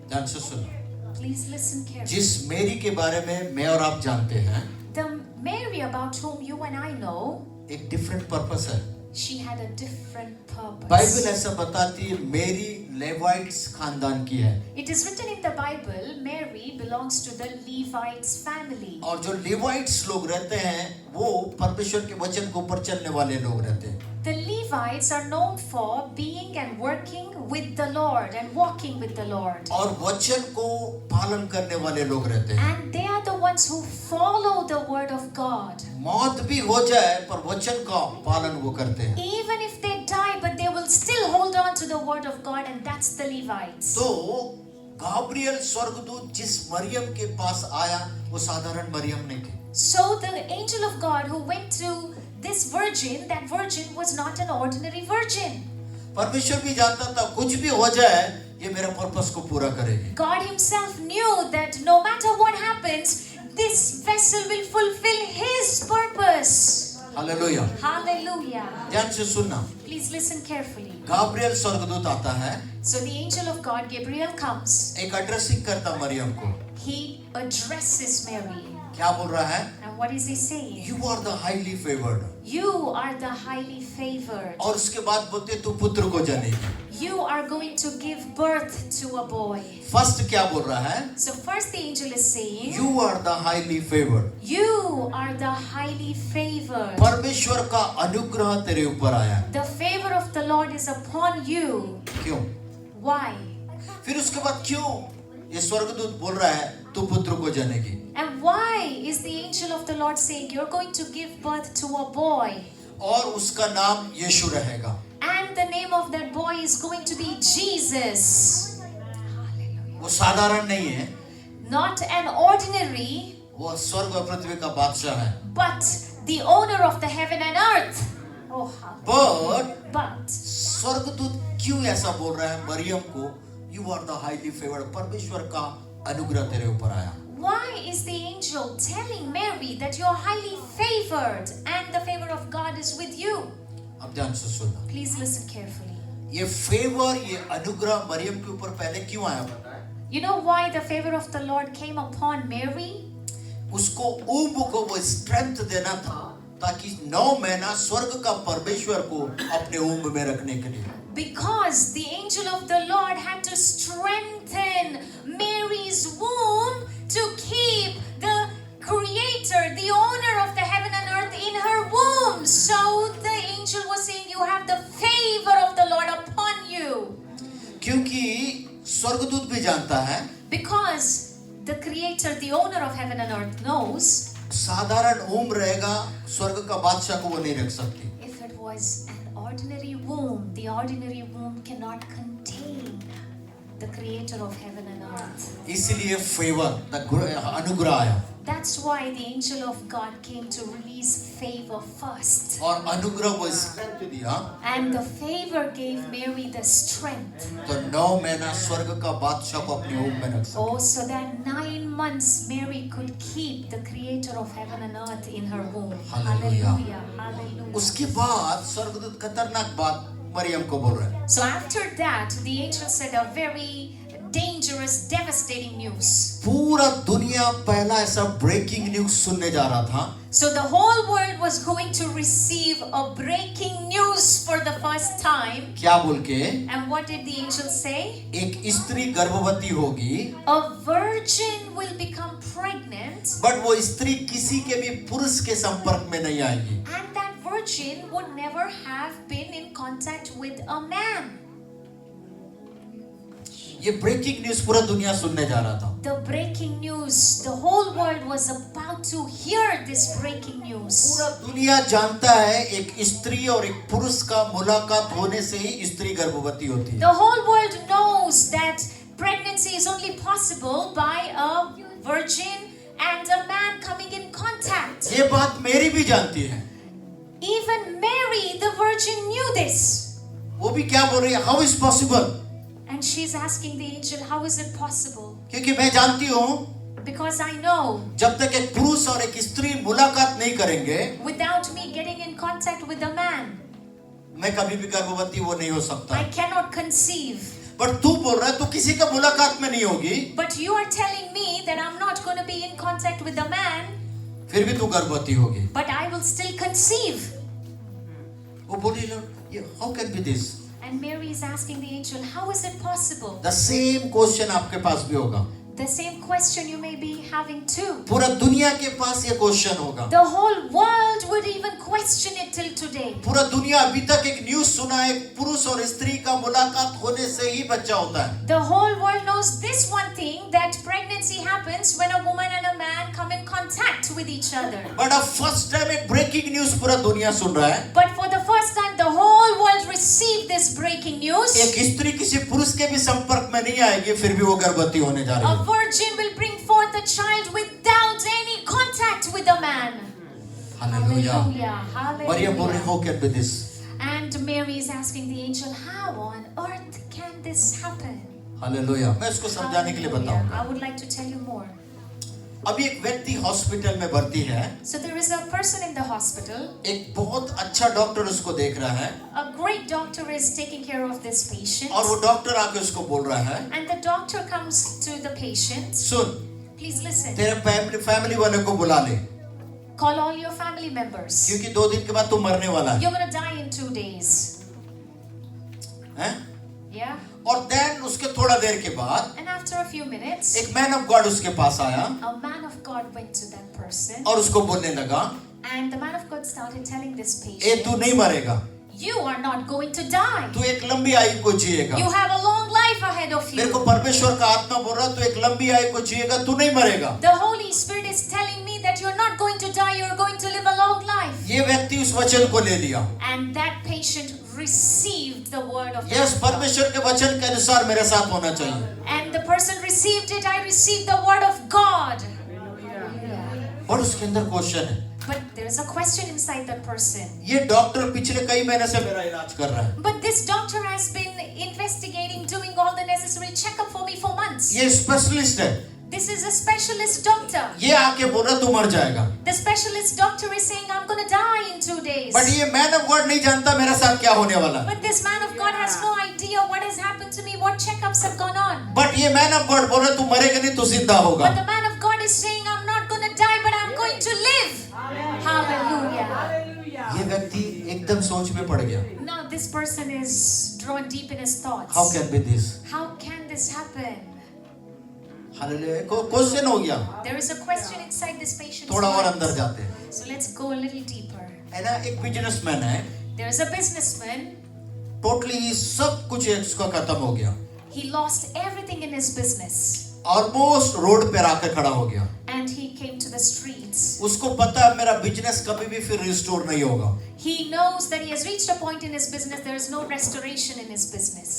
[SPEAKER 2] ध्यान से सुनो.
[SPEAKER 4] Please listen carefully.
[SPEAKER 2] जिस मेरी के बारे में मैं और आप जानते हैं,
[SPEAKER 4] The Mary about whom you and I know,
[SPEAKER 2] एक डिफरेंट पर्पस है.
[SPEAKER 4] she had a different purpose.
[SPEAKER 2] Bible ऐसा बताती है मेरी लेवाइट्स खानदान की है.
[SPEAKER 4] It is written in the Bible, Mary belongs to the Levites family.
[SPEAKER 2] और जो लेवाइट्स लोग रहते हैं वो परमेश्वर के वचन के ऊपर चलने वाले लोग रहते हैं.
[SPEAKER 4] The Levites are known for being and working with the Lord and walking with the Lord.
[SPEAKER 2] और वचन को पालन करने वाले लोग रहते हैं.
[SPEAKER 4] And they are the ones who follow the word of God.
[SPEAKER 2] मौत भी हो जाए पर वचन का पालन वो करते हैं.
[SPEAKER 4] Even if they die, but they will still hold on to the word of God, and that's the Levites.
[SPEAKER 2] तो गाब्रिएल स्वर्गदूत जिस मरियम के पास आया वो साधारण मरियम नहीं थी.
[SPEAKER 4] So the angel of God who went to this virgin, that virgin was not an ordinary virgin.
[SPEAKER 2] परमेश्वर भी जानता था कुछ भी हो जाए ये मेरा पर्पस को पूरा करेगी।
[SPEAKER 4] God Himself knew that no matter what happens, this vessel will fulfill His purpose.
[SPEAKER 2] Hallelujah.
[SPEAKER 4] Hallelujah.
[SPEAKER 2] ध्यान से सुनना।
[SPEAKER 4] Please listen carefully.
[SPEAKER 2] गाब्रिएल स्वर्गदूत आता है,
[SPEAKER 4] So the angel of God, Gabriel, comes.
[SPEAKER 2] एक एड्रेसिंग करता मरियम को।
[SPEAKER 4] He addresses Mary.
[SPEAKER 2] क्या बोल रहा है?
[SPEAKER 4] And what is he saying?
[SPEAKER 2] You are the highly favored.
[SPEAKER 4] You are the highly favored.
[SPEAKER 2] और उसके बाद बोलते तू पुत्र को जनेगी।
[SPEAKER 4] You are going to give birth to a boy.
[SPEAKER 2] First क्या बोल रहा है?
[SPEAKER 4] So first the angel is saying,
[SPEAKER 2] You are the highly favored.
[SPEAKER 4] you are the highly favored.
[SPEAKER 2] परमेश्वर का अनुग्रह तेरे ऊपर आया।
[SPEAKER 4] The favor of the Lord is upon you.
[SPEAKER 2] क्यों?
[SPEAKER 4] Why?
[SPEAKER 2] फिर उसके बाद क्यों ये स्वर्गदूत बोल रहा है तू पुत्र को जनेगी?
[SPEAKER 4] And why is the angel of the Lord saying you're going to give birth to a boy?
[SPEAKER 2] और उसका नाम यीशु रहेगा।
[SPEAKER 4] And the name of that boy is going to be Jesus. Hallelujah.
[SPEAKER 2] वो साधारण नहीं है,
[SPEAKER 4] Not an ordinary,
[SPEAKER 2] वो स्वर्ग और पृथ्वी का बादशाह है।
[SPEAKER 4] but the owner of the heaven and earth. Oh, hallelujah. But
[SPEAKER 2] स्वर्गदूत क्यों ऐसा बोल रहा है मरियम को? You are the highly favoured, परमेश्वर का अनुग्रह तेरे ऊपर आया।
[SPEAKER 4] why is the angel telling Mary that you're highly favored and the favor of God is with you?
[SPEAKER 2] अब ध्यान से सुनना।
[SPEAKER 4] Please listen carefully.
[SPEAKER 2] ये फेवर, ये अनुग्रह मरियम के ऊपर पहले क्यों आया पता है?
[SPEAKER 4] You know why the favor of the Lord came upon Mary?
[SPEAKER 2] उसको ऊब को वो स्ट्रेंथ देना था ताकि 9 महीना स्वर्ग का परमेश्वर को अपने ऊब में रखने के लिए।
[SPEAKER 4] Because the angel of the Lord had to strengthen Mary's womb to keep the creator, the owner of the heaven and earth in her womb. So the angel was saying, you have the favor of the Lord upon you.
[SPEAKER 2] क्योंकि स्वर्गदूत भी जानता है
[SPEAKER 4] Because the creator, the owner of heaven and earth knows,
[SPEAKER 2] साधारण ऊब रहेगा, स्वर्ग का बादशाह को वो नहीं रख सकती।
[SPEAKER 4] if it was an ordinary womb, the ordinary womb cannot contain the creator of heaven and earth.
[SPEAKER 2] इसलिए फेवर, अनुग्रह आया।
[SPEAKER 4] That's why the angel of God came to release favor first.
[SPEAKER 2] और अनुग्रह को स्ट्रेंथ दिया।
[SPEAKER 4] And the favor gave Mary the strength.
[SPEAKER 2] तो 9 महीना स्वर्ग का बादशाह को अपने ऊब में रख सकती।
[SPEAKER 4] Oh, so that 9 months Mary could keep the creator of heaven and earth in her womb.
[SPEAKER 2] Hallelujah.
[SPEAKER 4] Hallelujah. Hallelujah.
[SPEAKER 2] उसके बाद स्वर्गदूत खतरनाक बात मरियम को बोल रहे हैं।
[SPEAKER 4] So after that, the angel said a very dangerous, devastating news.
[SPEAKER 2] पूरा दुनिया पहला ऐसा ब्रेकिंग न्यूज सुनने जा रहा था।
[SPEAKER 4] So the whole world was going to receive a breaking news for the first time.
[SPEAKER 2] क्या बोल के?
[SPEAKER 4] And what did the angel say?
[SPEAKER 2] एक स्त्री गर्भवती होगी,
[SPEAKER 4] A virgin will become pregnant,
[SPEAKER 2] but वो स्त्री किसी के भी पुरुष के संपर्क में नहीं आएगी।
[SPEAKER 4] and that virgin would never have been in contact with a man.
[SPEAKER 2] ये ब्रेकिंग न्यूज पूरा दुनिया सुनने जा रहा था।
[SPEAKER 4] The breaking news, the whole world was about to hear this breaking news.
[SPEAKER 2] पूरा दुनिया जानता है एक स्त्री और एक पुरुष का मुलाकात होने से ही स्त्री गर्भवती होती है।
[SPEAKER 4] The whole world knows that pregnancy is only possible by a virgin and a man coming in contact.
[SPEAKER 2] ये बात मेरी भी जानती है।
[SPEAKER 4] Even Mary, the virgin, knew this.
[SPEAKER 2] वो भी क्या बोल रही है? How is possible?
[SPEAKER 4] And she's asking the angel, how is it possible?
[SPEAKER 2] क्योंकि मैं जानती हूँ
[SPEAKER 4] Because I know,
[SPEAKER 2] जब तक एक पुरुष और एक स्त्री मुलाकात नहीं करेंगे,
[SPEAKER 4] without me getting in contact with a man,
[SPEAKER 2] मैं कभी भी गर्भवती वो नहीं हो सकता।
[SPEAKER 4] I cannot conceive.
[SPEAKER 2] पर तू बोल रहा है तू किसी का मुलाकात में नहीं होगी,
[SPEAKER 4] But you are telling me that I'm not going to be in contact with a man,
[SPEAKER 2] फिर भी तू गर्भवती होगी।
[SPEAKER 4] but I will still conceive.
[SPEAKER 2] वो बोली ये how can be this?
[SPEAKER 4] And Mary is asking the angel, how is it possible?
[SPEAKER 2] The same question आपके पास भी होगा।
[SPEAKER 4] The same question you may be having too.
[SPEAKER 2] पूरा दुनिया के पास ये क्वेश्चन होगा।
[SPEAKER 4] The whole world would even question it till today.
[SPEAKER 2] पूरा दुनिया अभी तक एक न्यूज़ सुना है, पुरुष और स्त्री का मुलाकात होने से ही बच्चा होता है।
[SPEAKER 4] The whole world knows this one thing, that pregnancy happens when a woman and a man come in contact with each other.
[SPEAKER 2] But अब फर्स्ट टाइम एक ब्रेकिंग न्यूज़ पूरा दुनिया सुन रहा है।
[SPEAKER 4] But for the first time, the whole world received this breaking news.
[SPEAKER 2] एक स्त्री किसी पुरुष के भी संपर्क में नहीं आएगी, फिर भी वो गर्भवती होने जा रही
[SPEAKER 4] A
[SPEAKER 2] है।
[SPEAKER 4] virgin will bring forth a child without any contact with a man.
[SPEAKER 2] Hallelujah.
[SPEAKER 4] Hallelujah.
[SPEAKER 2] Maryam बोल रही
[SPEAKER 4] Hallelujah.
[SPEAKER 2] how can be this?
[SPEAKER 4] And Mary is asking the angel, how on earth can this happen?
[SPEAKER 2] Hallelujah. मैं इसको समझाने के लिए
[SPEAKER 4] Hallelujah.
[SPEAKER 2] बताऊंगा।
[SPEAKER 4] I would like to tell you more.
[SPEAKER 2] अभी एक व्यक्ति हॉस्पिटल में भर्ती है,
[SPEAKER 4] So there is a person in the hospital.
[SPEAKER 2] एक बहुत अच्छा डॉक्टर उसको देख रहा है
[SPEAKER 4] A great doctor is taking care of this patient.
[SPEAKER 2] और वो डॉक्टर आके उसको बोल रहा है,
[SPEAKER 4] And the doctor comes to the patient.
[SPEAKER 2] Soon,
[SPEAKER 4] Please listen.
[SPEAKER 2] तेरे फैमिली वाले को बुला ले,
[SPEAKER 4] Call all your family members.
[SPEAKER 2] क्योंकि 2 दिन के बाद तू मरने वाला है,
[SPEAKER 4] You're going to die in 2 days.
[SPEAKER 2] हैं?
[SPEAKER 4] Yeah?
[SPEAKER 2] और देन उसके थोड़ा देर के बाद
[SPEAKER 4] And after a few minutes,
[SPEAKER 2] एक मैन ऑफ गॉड उसके पास आया
[SPEAKER 4] a man of God went to that person.
[SPEAKER 2] और उसको बोलने लगा,
[SPEAKER 4] And the man of God started telling this
[SPEAKER 2] A
[SPEAKER 4] patient,
[SPEAKER 2] तू नहीं मरेगा,
[SPEAKER 4] you are not going to die.
[SPEAKER 2] तू एक लंबी आयु को जिएगा।
[SPEAKER 4] You have a long life ahead of
[SPEAKER 2] मेरे
[SPEAKER 4] you.
[SPEAKER 2] को परमेश्वर का आत्मा बोल रहा है, तू एक लंबी आयु को जिएगा, तू नहीं मरेगा।
[SPEAKER 4] The Holy Spirit is telling me that you're not going to die, you're going to live a long life.
[SPEAKER 2] ये व्यक्ति उस वचन को ले लिया।
[SPEAKER 4] And that patient received the word of
[SPEAKER 2] yes,
[SPEAKER 4] God.
[SPEAKER 2] परमेश्वर के वचन के अनुसार मेरे साथ होना चाहिए।
[SPEAKER 4] And the person received it, I received the word of God.
[SPEAKER 2] और उसके अंदर क्वेश्चन है,
[SPEAKER 4] But there is a question inside that person.
[SPEAKER 2] ये डॉक्टर पिछले कई महीने से मेरा इलाज कर रहा है,
[SPEAKER 4] But this doctor has been investigating, doing all the necessary checkup for me for months.
[SPEAKER 2] ये स्पेशलिस्ट है,
[SPEAKER 4] This is a specialist doctor.
[SPEAKER 2] ये आके बोल रहा तू मर जाएगा।
[SPEAKER 4] The specialist doctor is saying, I'm going to die in 2 days.
[SPEAKER 2] But ये मैन ऑफ गॉड नहीं जानता मेरे साथ क्या होने वाला है।
[SPEAKER 4] But this man of God has no idea what has happened to me, what checkups have gone on.
[SPEAKER 2] But ये मैन ऑफ गॉड बोल रहा तू मरेगा नहीं, तू जिंदा होगा।
[SPEAKER 4] But the man of God is saying, I'm not going to die, but I'm going to live. Hallelujah.
[SPEAKER 2] ये व्यक्ति एकदम सोच में पड़ गया।
[SPEAKER 4] Now this person is drawn deep in his thoughts.
[SPEAKER 2] How can be this?
[SPEAKER 4] How can this happen?
[SPEAKER 2] Hallelujah. Question हो गया।
[SPEAKER 4] There is a question inside this patient's
[SPEAKER 2] थोड़ा और
[SPEAKER 4] mind.
[SPEAKER 2] अंदर जाते हैं।
[SPEAKER 4] So let's go a little deeper.
[SPEAKER 2] है ना, एक बिजनेसमैन है,
[SPEAKER 4] There is a businessman.
[SPEAKER 2] Totally सब कुछ उसका खत्म हो गया,
[SPEAKER 4] He lost everything in his business.
[SPEAKER 2] Almost road पे आकर खड़ा हो गया।
[SPEAKER 4] And he came to the streets.
[SPEAKER 2] उसको पता है मेरा बिजनेस कभी भी फिर रिस्टोर नहीं होगा।
[SPEAKER 4] He knows that he has reached a point in his business, there is no restoration in his business.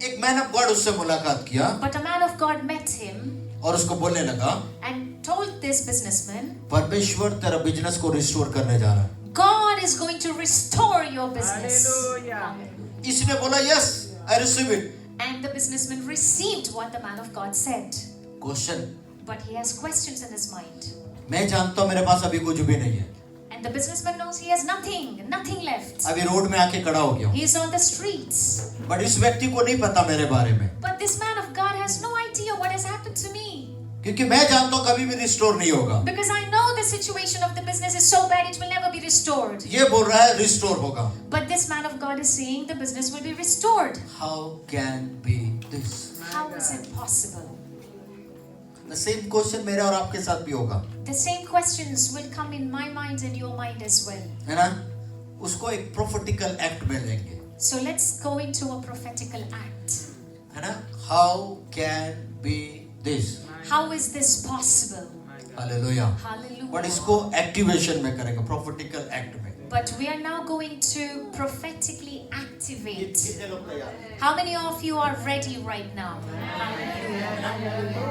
[SPEAKER 2] एक मैन ऑफ गॉड उससे मुलाकात किया
[SPEAKER 4] But a man of God met him
[SPEAKER 2] और उसको बोलने लगा,
[SPEAKER 4] and told this businessman,
[SPEAKER 2] परमेश्वर तेरा बिजनेस को रिस्टोर करने जा रहा है।
[SPEAKER 4] God is going to restore your business.
[SPEAKER 3] Hallelujah.
[SPEAKER 2] इसने बोला yes, I receive it.
[SPEAKER 4] And the businessman received what the man of God said.
[SPEAKER 2] Question,
[SPEAKER 4] But he has questions in his mind.
[SPEAKER 2] मैं जानता हूँ मेरे पास अभी कुछ भी नहीं है,
[SPEAKER 4] And the businessman knows he has nothing left.
[SPEAKER 2] अभी रोड में आके खड़ा हो गया हूँ।
[SPEAKER 4] He is on the streets.
[SPEAKER 2] But इस व्यक्ति को नहीं पता मेरे बारे में,
[SPEAKER 4] But this man of God has no idea what has happened to me.
[SPEAKER 2] क्योंकि मैं जानता हूँ कभी भी रिस्टोर नहीं होगा।
[SPEAKER 4] Because I know the situation of the business is so bad it will never be restored.
[SPEAKER 2] ये बोल रहा है रिस्टोर होगा।
[SPEAKER 4] But this man of God is saying the business will be restored.
[SPEAKER 2] How can be this?
[SPEAKER 4] How is it possible?
[SPEAKER 2] The same question मेरे और आपके साथ भी होगा,
[SPEAKER 4] The same questions will come in my mind and your mind as well.
[SPEAKER 2] है ना? उसको एक प्रोफेटिकल एक्ट में लेंगे,
[SPEAKER 4] So let's go into a prophetical act.
[SPEAKER 2] है ना? How can be this?
[SPEAKER 4] How is this possible?
[SPEAKER 2] Hallelujah.
[SPEAKER 4] Hallelujah.
[SPEAKER 2] But इसको activation में करेंगे, प्रोफेटिकल एक्ट में।
[SPEAKER 4] But we are now going to prophetically activate.
[SPEAKER 2] कितने लोग तैयार हैं?
[SPEAKER 4] How many of you are ready right now?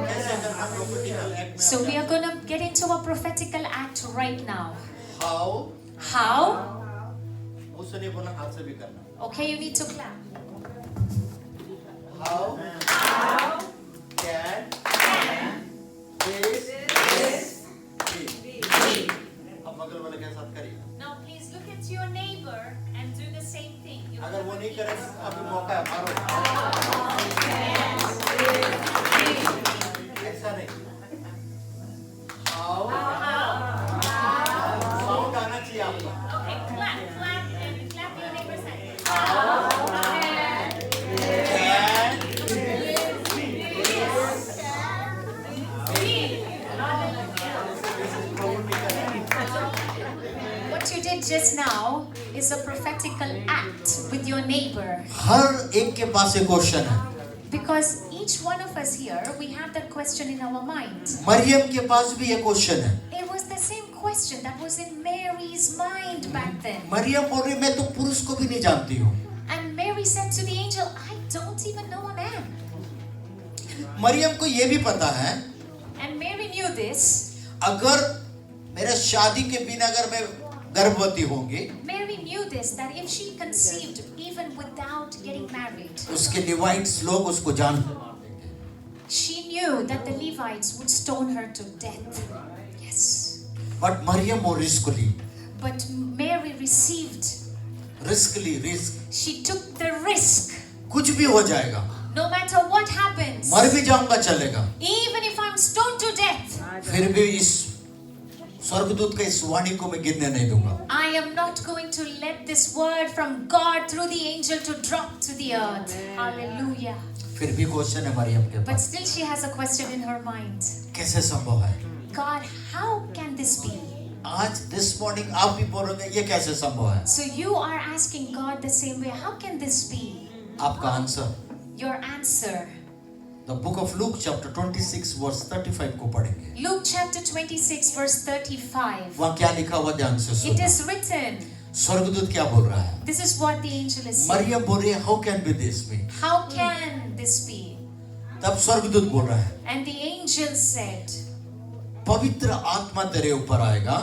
[SPEAKER 2] कैसे करना प्रोफेटिकल एक्ट में?
[SPEAKER 4] So we are going to get into a prophetical act right now.
[SPEAKER 2] How,
[SPEAKER 4] How?
[SPEAKER 2] मुझसे नहीं बोलना, हाथ से भी करना।
[SPEAKER 4] Okay, you need to clap.
[SPEAKER 2] How can this be? अब बगल वाले के साथ करिए।
[SPEAKER 4] Now please look at your neighbor and do the same thing. You
[SPEAKER 2] अगर वो नहीं करेगा अभी मौका है, मारो। ऐसा नहीं। हाउ, साउंड आना चाहिए आपको।
[SPEAKER 4] Okay, clap and clap your neighbor's hand.
[SPEAKER 2] Can
[SPEAKER 4] What you did just now is a prophetical act with your neighbor.
[SPEAKER 2] हर एक के पास एक क्वेश्चन है।
[SPEAKER 4] Because each one of us here, we have that question in our mind.
[SPEAKER 2] Maryam के पास भी ये question है।
[SPEAKER 4] It was the same question that was in Mary's mind back then.
[SPEAKER 2] Maryam बोल रही मैं तो पुरुष को भी नहीं जानती हूँ।
[SPEAKER 4] And Mary said to the angel, I don't even know a man.
[SPEAKER 2] Maryam को ये भी पता है,
[SPEAKER 4] And Mary knew this.
[SPEAKER 2] अगर मेरे शादी के बिना अगर मैं गर्भवती होंगी,
[SPEAKER 4] Mary knew this, that if she conceived even without getting married,
[SPEAKER 2] उसके लिवाइट्स लोग उसको जान से मार देंगे।
[SPEAKER 4] She knew that the Levites would stone her to death. Yes.
[SPEAKER 2] But Mariyam वो रिस्क ली,
[SPEAKER 4] But Mary received.
[SPEAKER 2] रिस्क ली, risk,
[SPEAKER 4] She took the risk.
[SPEAKER 2] कुछ भी हो जाएगा,
[SPEAKER 4] No matter what happens,
[SPEAKER 2] मर भी जाऊंगा चलेगा,
[SPEAKER 4] even if I'm stoned to death,
[SPEAKER 2] फिर भी इस स्वर्गदूत का इस वाणी को मैं गिरने नहीं दूंगा.
[SPEAKER 4] I am not going to let this word from God through the angel to drop to the earth. Hallelujah.
[SPEAKER 2] फिर भी क्वेश्चन है मरियम के
[SPEAKER 4] But
[SPEAKER 2] pass,
[SPEAKER 4] still she has a question in her mind.
[SPEAKER 2] कैसे संभव है?
[SPEAKER 4] God, how can this be?
[SPEAKER 2] आज this morning आप भी बोलोगे ये कैसे संभव है?
[SPEAKER 4] So you are asking God the same way. How can this be?
[SPEAKER 2] आपका answer
[SPEAKER 4] Your answer.
[SPEAKER 2] The book of Luke chapter 26 verse 35 को पढ़ेंगे.
[SPEAKER 4] Luke chapter 26 verse 35.
[SPEAKER 2] वहाँ क्या लिखा हुआ ध्यान से
[SPEAKER 4] It
[SPEAKER 2] सुनो.
[SPEAKER 4] is written.
[SPEAKER 2] स्वर्गदूत क्या बोल रहा है?
[SPEAKER 4] This is what the angel is saying.
[SPEAKER 2] Maryam बोल रही है how can be this be?
[SPEAKER 4] How can this be?
[SPEAKER 2] तब स्वर्गदूत बोल रहा है
[SPEAKER 4] And the angel said,
[SPEAKER 2] पवित्र आत्मा तेरे ऊपर आएगा,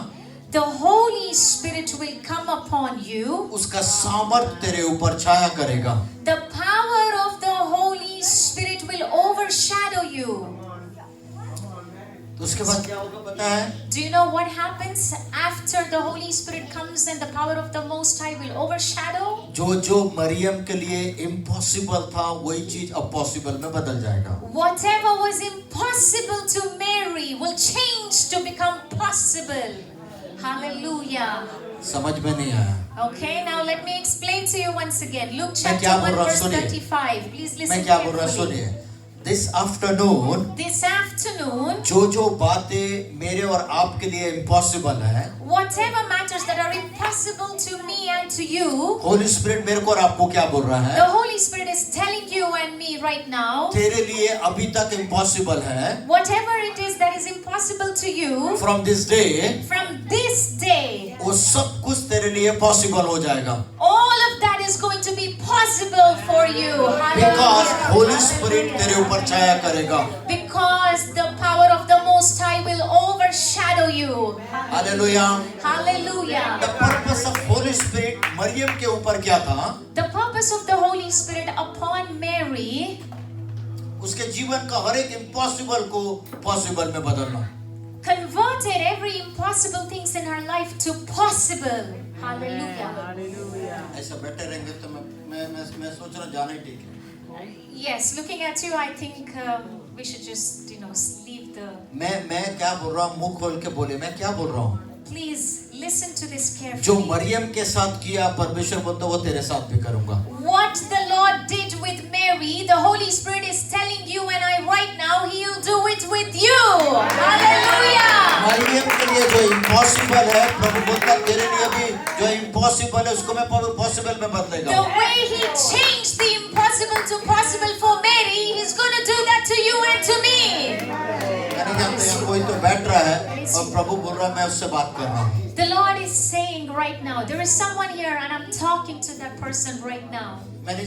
[SPEAKER 4] the Holy Spirit will come upon you.
[SPEAKER 2] उसका सामर्थ तेरे ऊपर छाया करेगा.
[SPEAKER 4] The power of the Holy Spirit will overshadow you.
[SPEAKER 2] तो उसके बाद क्या होगा पता है?
[SPEAKER 4] Do you know what happens after the Holy Spirit comes and the power of the Most High will overshadow?
[SPEAKER 2] जो मरियम के लिए इम्पॉसिबल था वही चीज अब पॉसिबल में बदल जाएगा.
[SPEAKER 4] Whatever was impossible to Mary will change to become possible. Hallelujah.
[SPEAKER 2] समझ में नहीं आया?
[SPEAKER 4] Okay, now let me explain to you once again. Luke
[SPEAKER 2] मैं
[SPEAKER 4] chapter
[SPEAKER 2] क्या
[SPEAKER 4] 1
[SPEAKER 2] बोल रहा हूँ
[SPEAKER 4] verse
[SPEAKER 2] सुनिए.
[SPEAKER 4] 35. Please listen
[SPEAKER 2] मैं क्या बोल रहा हूँ
[SPEAKER 4] carefully.
[SPEAKER 2] सुनिए. दिस आफ्टरनून
[SPEAKER 4] This afternoon,
[SPEAKER 2] जो बातें मेरे और आपके लिए इम्पॉसिबल है,
[SPEAKER 4] whatever matters that are impossible to me and to you,
[SPEAKER 2] Holi spirit मेरे को और आपको क्या बोल रहा
[SPEAKER 4] the
[SPEAKER 2] है?
[SPEAKER 4] Holy Spirit is telling you and me right now,
[SPEAKER 2] तेरे लिए अभी तक इम्पॉसिबल है.
[SPEAKER 4] whatever it is that is impossible to you,
[SPEAKER 2] from this day
[SPEAKER 4] from this day,
[SPEAKER 2] वो सब कुछ तेरे लिए पॉसिबल हो जाएगा.
[SPEAKER 4] all of that is going to be possible for you.
[SPEAKER 2] Because
[SPEAKER 4] Hallelujah.
[SPEAKER 2] Holi spirit तेरे ऊपर छाया करेगा.
[SPEAKER 4] Because the power of the Most High will overshadow you.
[SPEAKER 2] Hallelujah.
[SPEAKER 4] Hallelujah.
[SPEAKER 2] The purpose of Holi spirit Maryam के ऊपर क्या था?
[SPEAKER 4] The purpose of the Holy Spirit upon Mary,
[SPEAKER 2] उसके जीवन का हर एक इम्पॉसिबल को पॉसिबल में बदलना.
[SPEAKER 4] converted every impossible things in her life to possible. Hallelujah.
[SPEAKER 3] Hallelujah.
[SPEAKER 2] ऐसा बैठे रहेंगे तो मैं सोच रहा हूँ जाना ही ठीक है.
[SPEAKER 4] Yes, looking at you, I think we should just, leave the.
[SPEAKER 2] मैं क्या बोल रहा हूँ? मुंह खोल के बोले मैं क्या बोल रहा हूँ?
[SPEAKER 4] Please listen to this
[SPEAKER 2] जो
[SPEAKER 4] carefully.
[SPEAKER 2] मरियम के साथ किया परमेश्वर बोलता वो तेरे साथ भी करूंगा.
[SPEAKER 4] What the Lord did with Mary, the Holy Spirit is telling you and I right now, He'll do it with you. Hallelujah.
[SPEAKER 2] Maryam के लिए जो इम्पॉसिबल है प्रभु बोलता तेरे लिए भी जो इम्पॉसिबल है उसको मैं पॉसिबल में बदलेगा.
[SPEAKER 4] The way He changed the impossible to possible for Mary, He's going to do that to you and to me.
[SPEAKER 2] नहीं जानते हैं कोई तो बैठ रहा है और प्रभु बोल रहा है मैं उससे बात कर रहा हूँ.
[SPEAKER 4] The Lord is saying right now, there is someone here and I'm talking to that person right now.
[SPEAKER 2] मैंने